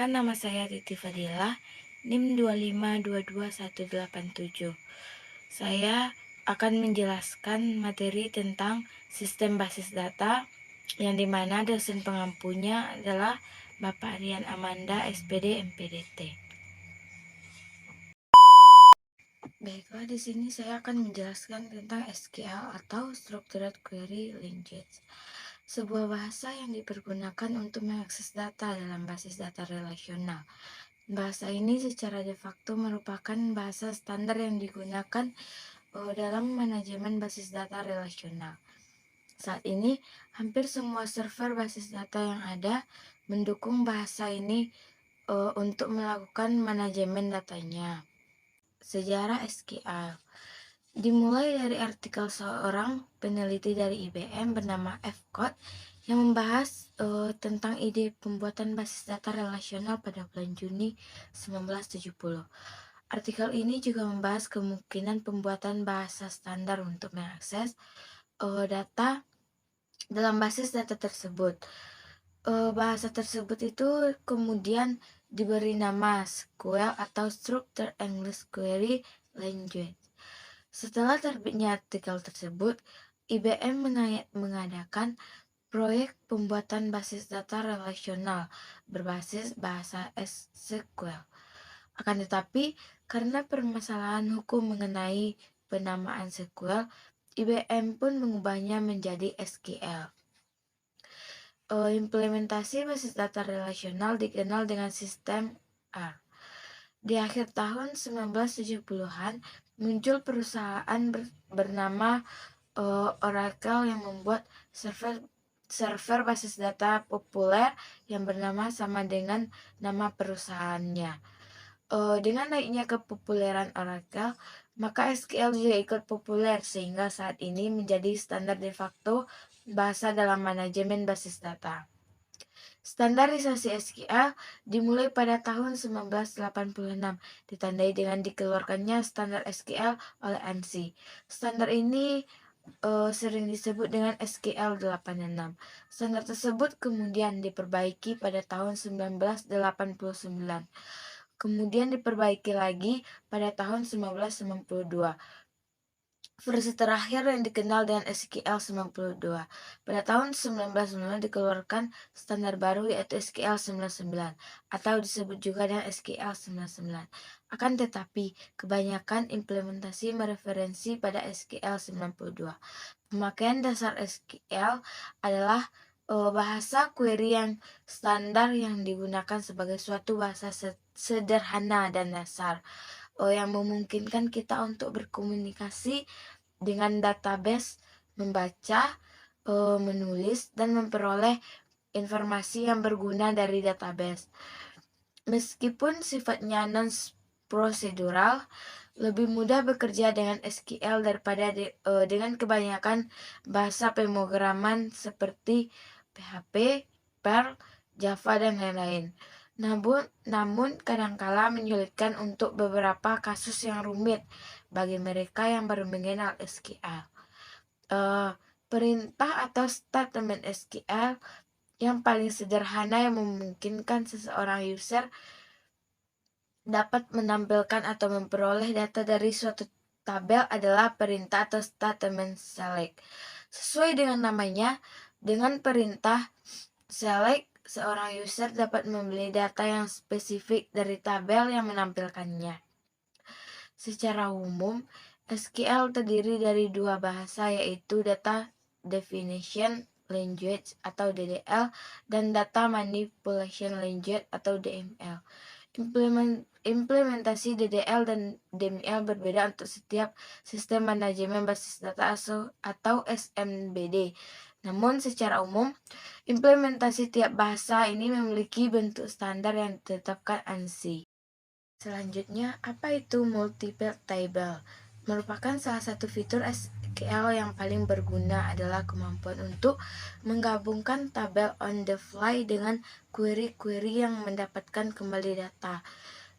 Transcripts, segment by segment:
Perkenalkan, nama saya Titi Fadila, NIM 2522187. Saya akan menjelaskan materi tentang sistem basis data yang dimana dosen pengampunya adalah Bapak Rian Amanda, SPD, MPDT. Baiklah, di sini saya akan menjelaskan tentang SQL atau Structured Query Language, sebuah bahasa yang dipergunakan untuk mengakses data dalam basis data relasional. Bahasa ini secara de facto merupakan bahasa standar yang digunakan dalam manajemen basis data relasional. Saat ini, hampir semua server basis data yang ada mendukung bahasa ini untuk melakukan manajemen datanya. Sejarah SQL dimulai dari artikel seorang peneliti dari IBM bernama F. Code yang membahas tentang ide pembuatan basis data relasional pada bulan Juni 1970. Artikel ini juga membahas kemungkinan pembuatan bahasa standar untuk mengakses data dalam basis data tersebut. Bahasa tersebut itu kemudian diberi nama SQL atau Structured English Query Language. Setelah terbitnya artikel tersebut, IBM mengadakan proyek pembuatan basis data relasional berbasis bahasa SQL. Akan tetapi, karena permasalahan hukum mengenai penamaan SQL, IBM pun mengubahnya menjadi SQL. Implementasi basis data relasional dikenal dengan sistem R. Di akhir tahun 1970-an, muncul perusahaan bernama Oracle yang membuat server basis data populer yang bernama sama dengan nama perusahaannya. Dengan naiknya kepopuleran Oracle, maka SQL juga ikut populer sehingga saat ini menjadi standar de facto bahasa dalam manajemen basis data. Standarisasi SQL dimulai pada tahun 1986, ditandai dengan dikeluarkannya standar SQL oleh ANSI. Standar ini sering disebut dengan SQL 86. Standar tersebut kemudian diperbaiki pada tahun 1989. Kemudian diperbaiki lagi pada tahun 1992. Versi terakhir yang dikenal dengan SQL 92. Pada tahun 1999 dikeluarkan standar baru yaitu SQL 99 atau disebut juga dengan SQL 99. Akan tetapi, kebanyakan implementasi mereferensi pada SQL 92. Pemakaian dasar SQL adalah bahasa query yang standar yang digunakan sebagai suatu bahasa sederhana dan dasar yang memungkinkan kita untuk berkomunikasi dengan database, membaca, menulis, dan memperoleh informasi yang berguna dari database. Meskipun sifatnya non-prosedural, lebih mudah bekerja dengan SQL daripada dengan kebanyakan bahasa pemrograman seperti PHP, Perl, Java, dan lain-lain. Namun kadangkala menyulitkan untuk beberapa kasus yang rumit bagi mereka yang baru mengenal SQL. Perintah atau statement SQL yang paling sederhana yang memungkinkan seseorang user dapat menampilkan atau memperoleh data dari suatu tabel adalah perintah atau statement select. Sesuai dengan namanya, dengan perintah select, seorang user dapat membeli data yang spesifik dari tabel yang menampilkannya. Secara umum, SQL terdiri dari dua bahasa yaitu Data Definition Language atau DDL dan Data Manipulation Language atau DML. Implementasi DDL dan DML berbeda untuk setiap sistem manajemen basis data atau SMBD. Namun secara umum, implementasi tiap bahasa ini memiliki bentuk standar yang ditetapkan ANSI. Selanjutnya, apa itu multiple table? Merupakan salah satu fitur SQL yang paling berguna adalah kemampuan untuk menggabungkan tabel on the fly dengan query-query yang mendapatkan kembali data.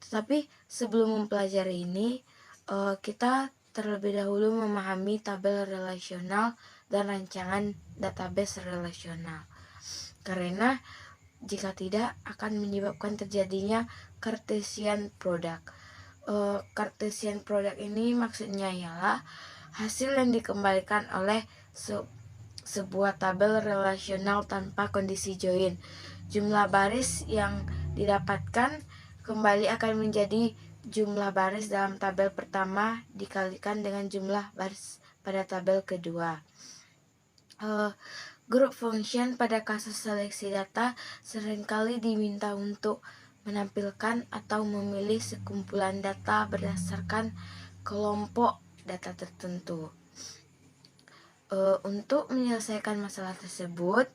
Tetapi sebelum mempelajari ini, kita terlebih dahulu memahami tabel relasional dan rancangan database relasional. Karena Jika tidak, akan menyebabkan terjadinya Cartesian product. Cartesian product ini maksudnya ialah hasil yang dikembalikan oleh sebuah tabel relasional tanpa kondisi join. Jumlah baris yang didapatkan kembali akan menjadi jumlah baris dalam tabel pertama dikalikan dengan jumlah baris pada tabel kedua. Group function pada kasus seleksi data seringkali diminta untuk menampilkan atau memilih sekumpulan data berdasarkan kelompok data tertentu. Untuk menyelesaikan masalah tersebut,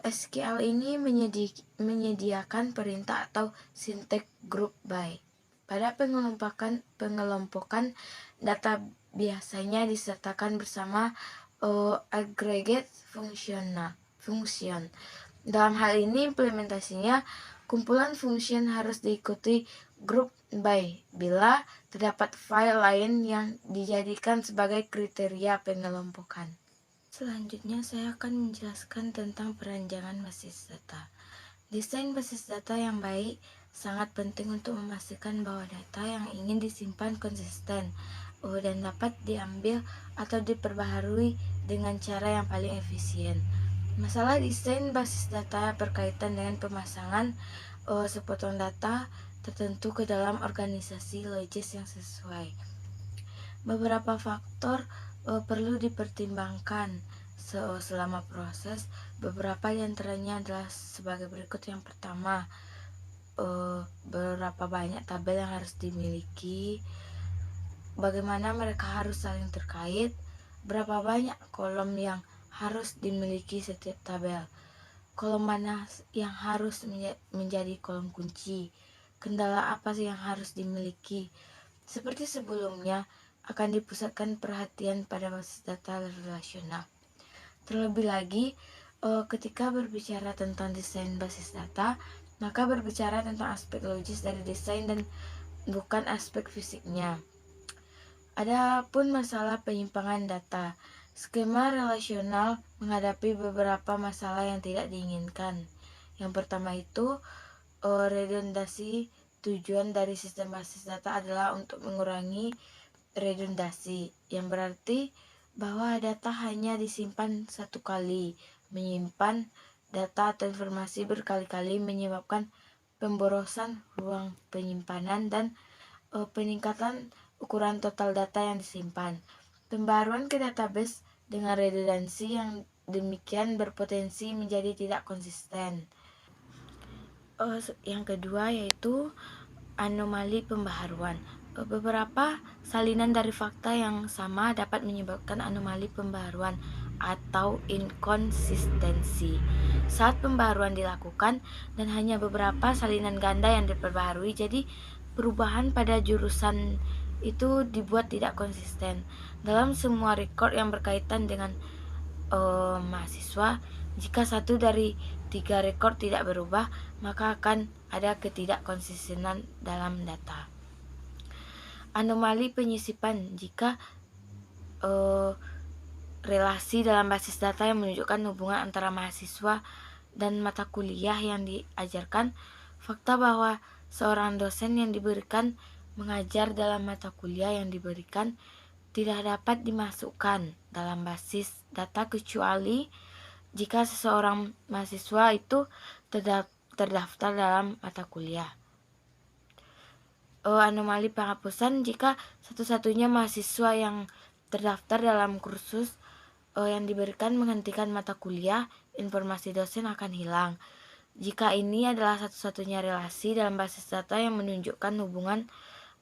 SQL ini menyediakan perintah atau sintek group by. Pada pengelompokan data biasanya disertakan bersama aggregate function. Dalam hal ini implementasinya, kumpulan function harus diikuti group by bila terdapat file lain yang dijadikan sebagai kriteria pengelompokan. Selanjutnya saya akan menjelaskan tentang perancangan basis data. Desain basis data yang baik sangat penting untuk memastikan bahwa data yang ingin disimpan konsisten dan dapat diambil atau diperbaharui dengan cara yang paling efisien. Masalah desain basis data berkaitan dengan pemasangan sepotong data tertentu ke dalam organisasi logis yang sesuai. Beberapa faktor perlu dipertimbangkan selama proses. Beberapa di antaranya adalah sebagai berikut. Yang pertama, berapa banyak tabel yang harus dimiliki, bagaimana mereka harus saling terkait, berapa banyak kolom yang harus dimiliki setiap tabel, kolom mana yang harus menjadi kolom kunci, kendala apa sih yang harus dimiliki. Seperti sebelumnya, akan dipusatkan perhatian pada basis data relasional. Terlebih lagi, ketika berbicara tentang desain basis data, maka berbicara tentang aspek logis dari desain dan bukan aspek fisiknya. Adapun masalah penyimpangan data, skema relasional menghadapi beberapa masalah yang tidak diinginkan. Yang pertama itu, redundasi. Tujuan dari sistem basis data adalah untuk mengurangi redundasi, yang berarti bahwa data hanya disimpan satu kali. Menyimpan data atau informasi berkali-kali menyebabkan pemborosan ruang penyimpanan dan peningkatan ukuran total data yang disimpan. Pembaruan ke database dengan redundansi yang demikian berpotensi menjadi tidak konsisten. Yang kedua yaitu anomali pembaharuan. Beberapa salinan dari fakta yang sama dapat menyebabkan anomali pembaharuan atau inkonsistensi saat pembaharuan dilakukan, dan hanya beberapa salinan ganda yang diperbaharui, jadi perubahan pada jurusan itu dibuat tidak konsisten. Dalam semua rekor yang berkaitan dengan mahasiswa, jika satu dari 3 rekor tidak berubah, maka akan ada ketidakkonsistenan dalam data. Anomali penyisipan, jika relasi dalam basis data yang menunjukkan hubungan antara mahasiswa dan mata kuliah yang diajarkan. Fakta bahwa seorang dosen yang diberikan mengajar dalam mata kuliah yang diberikan tidak dapat dimasukkan dalam basis data kecuali jika seseorang mahasiswa itu terdaftar dalam mata kuliah. Anomali penghapusan, jika satu-satunya mahasiswa yang terdaftar dalam kursus yang diberikan menghentikan mata kuliah, informasi dosen akan hilang. Jika ini adalah satu-satunya relasi dalam basis data yang menunjukkan hubungan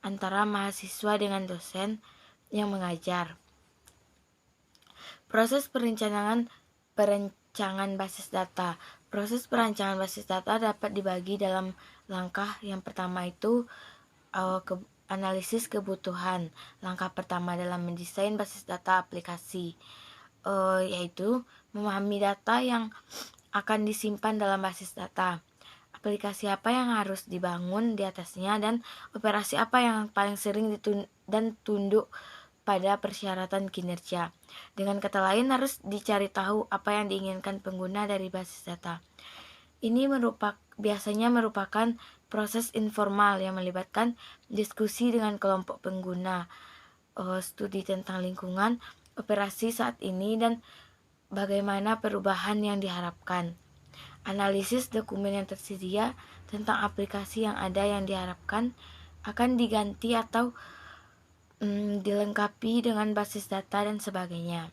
antara mahasiswa dengan dosen yang mengajar. Proses perancangan basis data. Proses perancangan basis data dapat dibagi dalam langkah. Yang pertama itu analisis kebutuhan. Langkah pertama dalam mendesain basis data aplikasi, yaitu memahami data yang akan disimpan dalam basis data, aplikasi apa yang harus dibangun di atasnya, dan operasi apa yang paling sering dan tunduk pada persyaratan kinerja. Dengan kata lain, harus dicari tahu apa yang diinginkan pengguna dari basis data. Ini biasanya merupakan proses informal yang melibatkan diskusi dengan kelompok pengguna, studi tentang lingkungan, operasi saat ini, dan bagaimana perubahan yang diharapkan. Analisis dokumen yang tersedia tentang aplikasi yang ada yang diharapkan akan diganti atau dilengkapi dengan basis data dan sebagainya.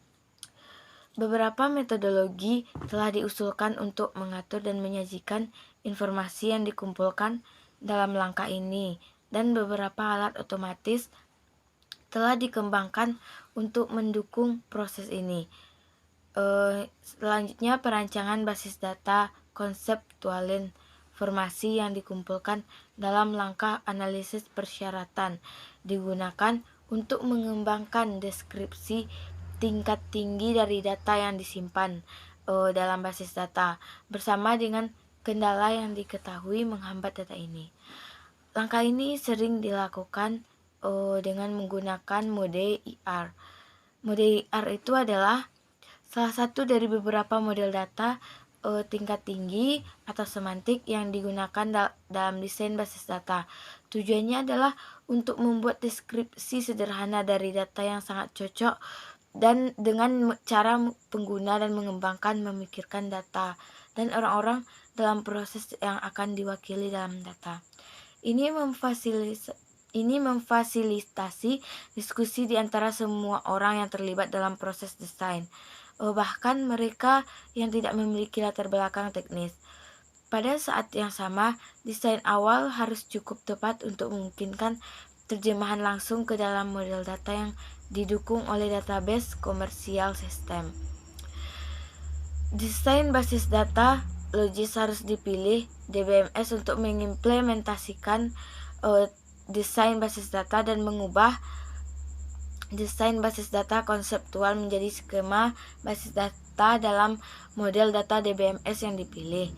Beberapa metodologi telah diusulkan untuk mengatur dan menyajikan informasi yang dikumpulkan dalam langkah ini, dan beberapa alat otomatis telah dikembangkan untuk mendukung proses ini. Selanjutnya, perancangan basis data konseptual informasi yang dikumpulkan dalam langkah analisis persyaratan digunakan untuk mengembangkan deskripsi tingkat tinggi dari data yang disimpan dalam basis data, bersama dengan kendala yang diketahui menghambat data ini. Langkah ini sering dilakukan dengan menggunakan mode IR. Mode IR itu adalah salah satu dari beberapa model data tingkat tinggi atau semantik yang digunakan dalam desain basis data. Tujuannya adalah untuk membuat deskripsi sederhana dari data yang sangat cocok dan dengan cara pengguna dan mengembangkan memikirkan data dan orang-orang dalam proses yang akan diwakili dalam data. Ini memfasilitasi diskusi di antara semua orang yang terlibat dalam proses desain, bahkan mereka yang tidak memiliki latar belakang teknis. Pada saat yang sama, desain awal harus cukup tepat untuk memungkinkan terjemahan langsung ke dalam model data yang didukung oleh database komersial sistem. Desain basis data logis harus dipilih DBMS untuk mengimplementasikan desain basis data dan mengubah desain basis data konseptual menjadi skema basis data dalam model data DBMS yang dipilih.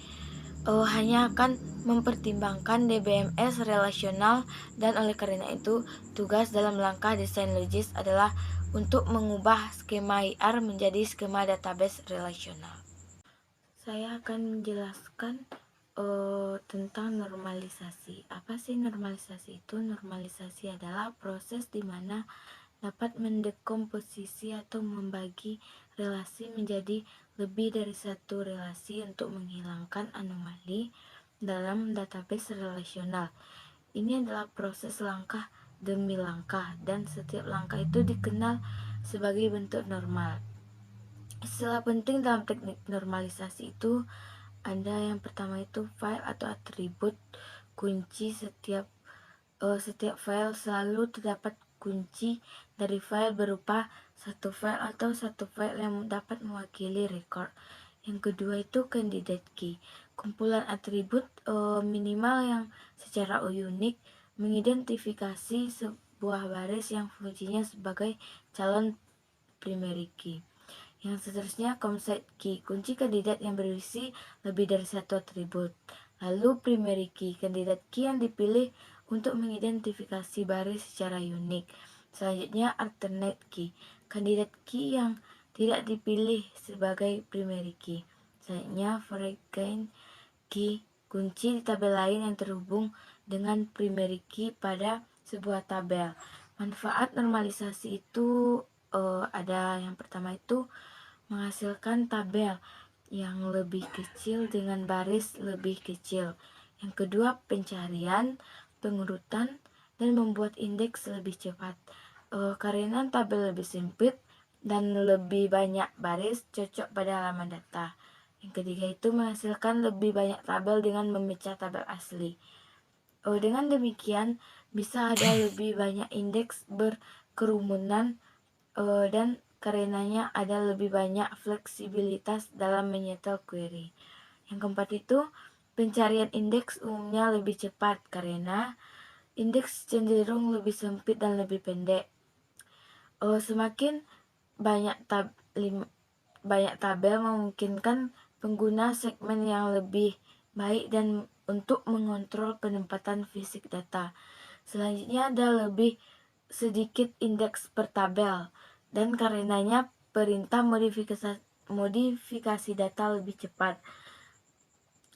Hanya akan mempertimbangkan DBMS relasional, dan oleh karena itu tugas dalam langkah desain logis adalah untuk mengubah skema IR menjadi skema database relasional. Saya akan menjelaskan tentang normalisasi. Apa sih normalisasi itu? Normalisasi adalah proses di mana dapat mendekomposisi atau membagi relasi menjadi lebih dari satu relasi untuk menghilangkan anomali dalam database relasional. Ini adalah proses langkah demi langkah, dan setiap langkah itu dikenal sebagai bentuk normal. Istilah penting dalam teknik normalisasi itu ada yang pertama itu file atau atribut kunci. Setiap file selalu terdapat kunci dari file berupa satu file atau satu file yang dapat mewakili record. Yang kedua itu candidate key, kumpulan atribut minimal yang secara unik mengidentifikasi sebuah baris yang fungsinya sebagai calon primary key. Yang seterusnya composite key, kunci kandidat yang berisi lebih dari satu atribut. Lalu primary key, kandidat key yang dipilih untuk mengidentifikasi baris secara unik. Selanjutnya alternate key, kandidat key yang tidak dipilih sebagai primary key. Selanjutnya foreign key, kunci di tabel lain yang terhubung dengan primary key pada sebuah tabel. Manfaat normalisasi itu ada yang pertama itu menghasilkan tabel yang lebih kecil dengan baris lebih kecil. Yang kedua, pencarian, pengurutan, dan membuat indeks lebih cepat. Karena tabel lebih sempit dan lebih banyak baris cocok pada halaman data. Yang ketiga itu menghasilkan lebih banyak tabel dengan memecah tabel asli. Dengan demikian bisa ada lebih banyak indeks berkerumunan dan karenanya ada lebih banyak fleksibilitas dalam menyetel query. Yang keempat itu pencarian indeks umumnya lebih cepat karena indeks cenderung lebih sempit dan lebih pendek. Semakin banyak tabel memungkinkan pengguna segmen yang lebih baik dan untuk mengontrol penempatan fisik data. Selanjutnya ada lebih sedikit indeks per tabel, dan karenanya perintah modifikasi data lebih cepat.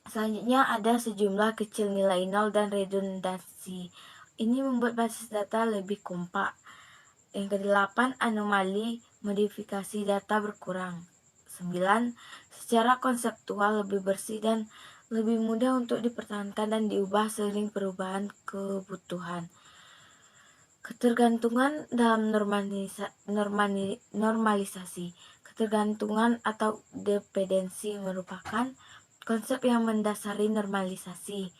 Selanjutnya ada sejumlah kecil nilai nol dan redundansi. Ini membuat basis data lebih kompak. Yang kedelapan, anomali modifikasi data berkurang. 9. Secara konseptual lebih bersih dan lebih mudah untuk dipertahankan dan diubah seiring perubahan kebutuhan. Ketergantungan dalam normalisasi. Ketergantungan atau dependensi merupakan konsep yang mendasari normalisasi.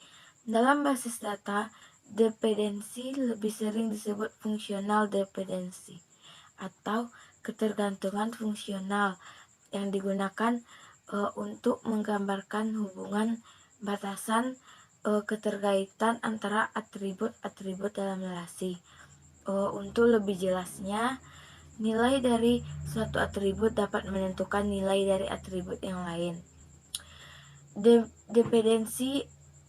Dalam basis data, dependensi lebih sering disebut fungsional dependensi atau ketergantungan fungsional yang digunakan untuk menggambarkan hubungan batasan keterkaitan antara atribut-atribut dalam relasi. Untuk lebih jelasnya, nilai dari suatu atribut dapat menentukan nilai dari atribut yang lain. Dependensi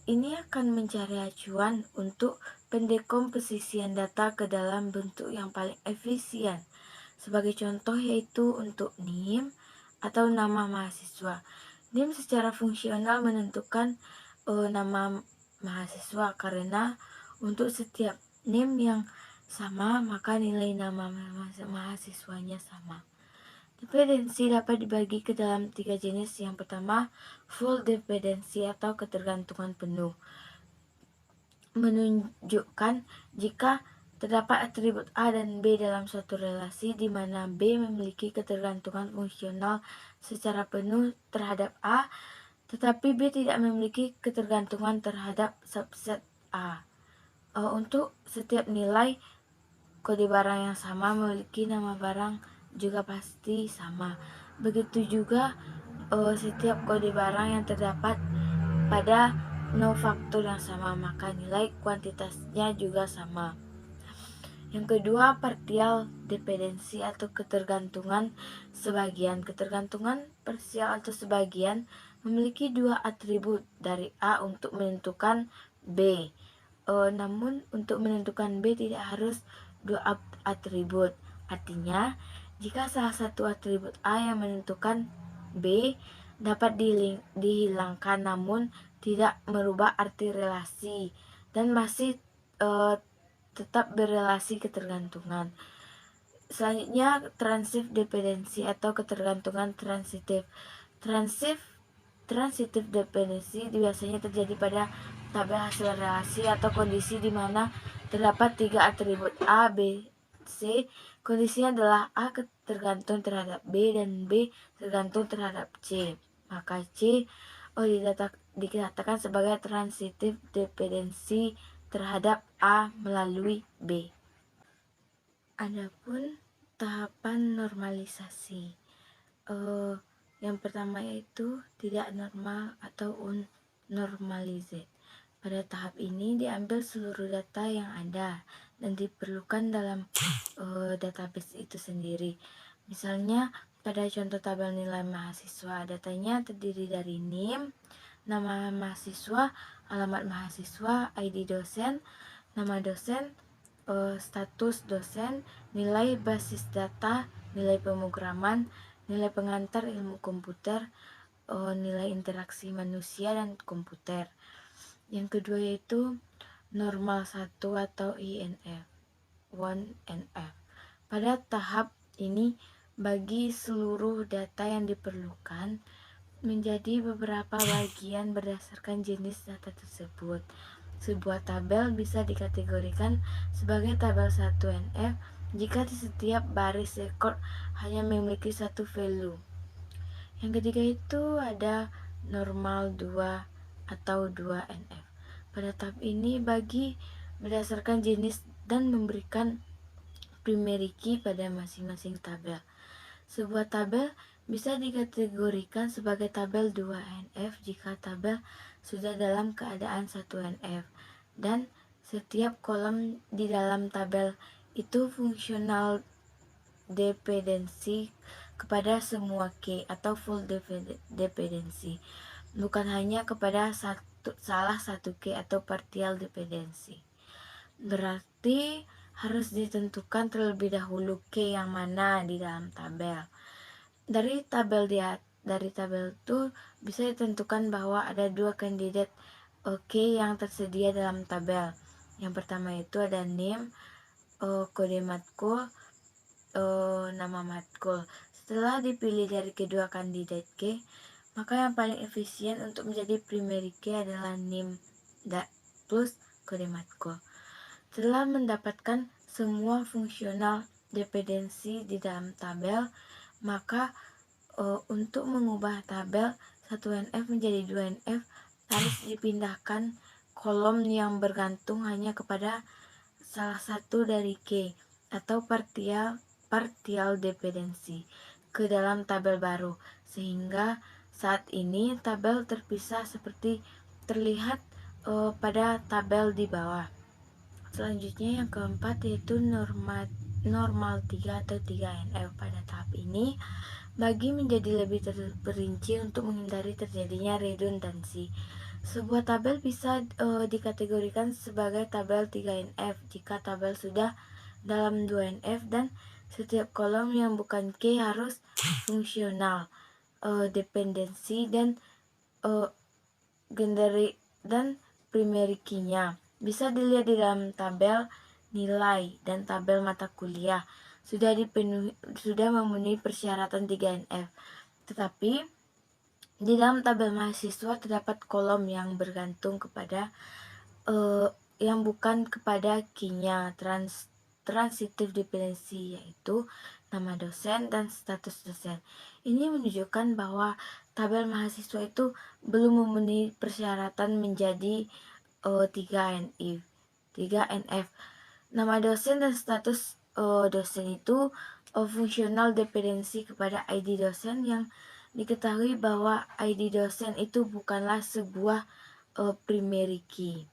ini akan mencari acuan untuk pendekomposisian data ke dalam bentuk yang paling efisien. Sebagai contoh yaitu untuk NIM atau nama mahasiswa. NIM secara fungsional menentukan nama mahasiswa karena untuk setiap NIM yang sama maka nilai nama mahasiswanya sama. Dependensi dapat dibagi ke dalam 3 jenis. Yang pertama, full dependency atau ketergantungan penuh. Menunjukkan jika terdapat atribut A dan B dalam suatu relasi di mana B memiliki ketergantungan fungsional secara penuh terhadap A, tetapi B tidak memiliki ketergantungan terhadap subset A. Untuk setiap nilai kode barang yang sama memiliki nama barang juga pasti sama. Begitu juga setiap kode barang yang terdapat pada no faktor yang sama, maka nilai kuantitasnya juga sama. Yang kedua, partial dependency atau ketergantungan sebagian. Ketergantungan parsial atau sebagian memiliki dua atribut dari A untuk menentukan B. Namun untuk menentukan B tidak harus dua atribut. Artinya, jika salah satu atribut A yang menentukan B dapat dihilangkan namun tidak merubah arti relasi dan masih tetap berrelasi ketergantungan. Selanjutnya, transitive dependency atau ketergantungan transitif. Transitive dependency biasanya terjadi pada tabel hasil relasi atau kondisi di mana terdapat 3 atribut A, B, C. Kondisinya adalah A tergantung terhadap B dan B tergantung terhadap C. Maka C dikatakan sebagai transitive dependency terhadap A melalui B. Adapun tahapan normalisasi. Yang pertama yaitu tidak normal atau unnormalized. Pada tahap ini diambil seluruh data yang ada dan diperlukan dalam database itu sendiri. Misalnya pada contoh tabel nilai mahasiswa, datanya terdiri dari NIM, nama mahasiswa, alamat mahasiswa, ID dosen, nama dosen, status dosen, nilai basis data, nilai pemrograman, nilai pengantar ilmu komputer, nilai interaksi manusia dan komputer. Yang kedua yaitu normal 1 atau INF, 1NF. Pada tahap ini bagi seluruh data yang diperlukan menjadi beberapa bagian berdasarkan jenis data tersebut. Sebuah tabel bisa dikategorikan sebagai tabel 1NF jika di setiap baris rekod hanya memiliki satu value. Yang ketiga itu ada normal 2 atau 2NF. Pada tahap ini bagi berdasarkan jenis dan memberikan primary key pada masing-masing tabel. Sebuah tabel bisa dikategorikan sebagai tabel 2NF jika tabel sudah dalam keadaan 1NF dan setiap kolom di dalam tabel itu fungsional dependensi kepada semua key atau full dependency, bukan hanya kepada salah satu key atau partial dependency. Berarti harus ditentukan terlebih dahulu key yang mana di dalam tabel. Dari dari tabel itu bisa ditentukan bahwa ada dua kandidat key yang tersedia dalam tabel. Yang pertama itu ada name, kode matkul, nama matkul. Setelah dipilih dari kedua kandidat key, maka yang paling efisien untuk menjadi primary key adalah name plus kode matkul. Setelah mendapatkan semua fungsional dependensi di dalam tabel, maka untuk mengubah tabel 1NF menjadi 2NF harus dipindahkan kolom yang bergantung hanya kepada salah satu dari key atau partial dependensi ke dalam tabel baru, sehingga saat ini tabel terpisah seperti terlihat pada tabel di bawah. Selanjutnya yang keempat yaitu normal 3 atau 3NF. Pada tahap ini bagi menjadi lebih terperinci untuk menghindari terjadinya redundansi. Sebuah tabel bisa dikategorikan sebagai tabel 3NF jika tabel sudah dalam 2NF dan setiap kolom yang bukan key harus fungsional dependensi dan secondary dan primary key-nya. Bisa dilihat di dalam tabel nilai dan tabel mata kuliah sudah memenuhi persyaratan 3NF. Tetapi di dalam tabel mahasiswa terdapat kolom yang bergantung kepada yang bukan kepada key-nya, transitive dependency, yaitu nama dosen dan status dosen. Ini menunjukkan bahwa tabel mahasiswa itu belum memenuhi persyaratan menjadi 3NF. Nama dosen dan status dosen itu fungsional dependensi kepada ID dosen, yang diketahui bahwa ID dosen itu bukanlah sebuah primary key.